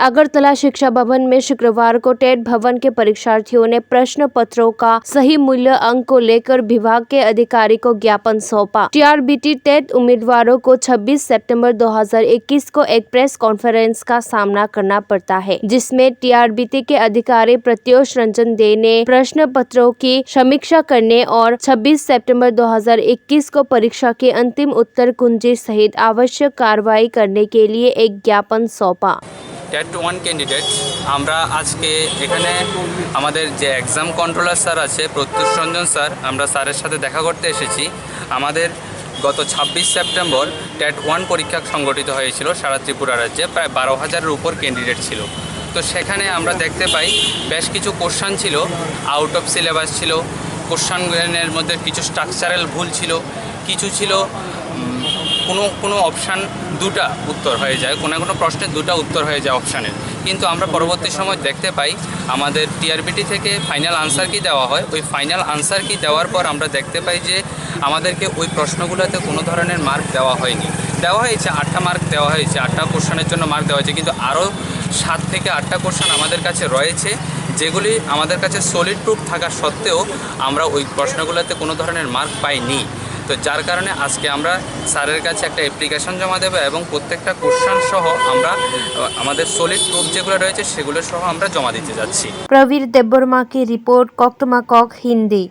अगरतला शिक्षा भवन में शुक्रवार को टेट भवन के परीक्षार्थियों ने प्रश्न पत्रों का सही मूल्य अंक को लेकर विभाग के अधिकारी को ज्ञापन सौंपा। टीआरबीटी टेट उम्मीदवारों को 26 सितंबर 2021 को एक प्रेस कॉन्फ्रेंस का सामना करना पड़ता है, जिसमें टीआरबीटी के अधिकारी प्रत्युष रंजन दे ने प्रश्न पत्रों की समीक्षा करने और 26 सितंबर 2021 को परीक्षा के अंतिम उत्तर कुंजी सहित आवश्यक कार्रवाई करने के लिए एक ज्ञापन सौंपा। टेट 1 कैंडिडेट আমরা আজকে এখানে আমাদের যে এক্সাম কন্ট্রোলার স্যার আছে প্রত্যুষ রঞ্জন স্যার, আমরা স্যারের সাথে দেখা করতে এসেছি। আমাদের গত 26 সেপ্টেম্বর টেট 1 পরীক্ষা সংগঠিত হয়েছিল সারা ত্রিপুরা রাজ্যে, প্রায় 12,000-এর উপর ক্যান্ডিডেট ছিল। তো সেখানে আমরা দেখতে পাই বেশ কিছু কোশ্চান ছিল আউট অফ সিলেবাস ছিল, কোশ্চানের মধ্যে কিছু স্ট্রাকচারাল ভুল ছিল, কিছু ছিল কোনো অপশান দুটা উত্তর হয়ে যায়, কোনো প্রশ্নের দুটা উত্তর হয়ে যায় অপশানের। কিন্তু আমরা পরবর্তী সময় দেখতে পাই আমাদের টিআরবিটি থেকে ফাইনাল আনসার কি দেওয়া হয়, ওই ফাইনাল আনসার কি দেওয়ার পর আমরা দেখতে পাই যে আমাদেরকে ওই প্রশ্নগুলোতে কোনো ধরনের মার্ক দেওয়া হয়নি। দেওয়া হয়েছে 8টা মার্ক দেওয়া হয়েছে, 8টা কোশ্চেনের জন্য মার্ক দেওয়া হয়েছে, কিন্তু আরও 7 থেকে 8টা কোশ্চেন আমাদের কাছে রয়েছে যেগুলি আমাদের কাছে সলিড প্রুফ থাকা সত্ত্বেও আমরা ওই প্রশ্নগুলোতে কোনো ধরনের মার্ক পাইনি। তো যার কারণে আজকে আমরা স্যারের কাছে একটা অ্যাপ্লিকেশন জমা দেব এবং প্রত্যেকটা কোশ্চেন সহ আমরা আমাদের সলিড প্রুফ যেগুলো রয়েছে সেগুলো সহ আমরা জমা দিতে যাচ্ছি। प्रवीर देबबर्मा की रिपोर्ट, कोक्टमा कोक हिंदी।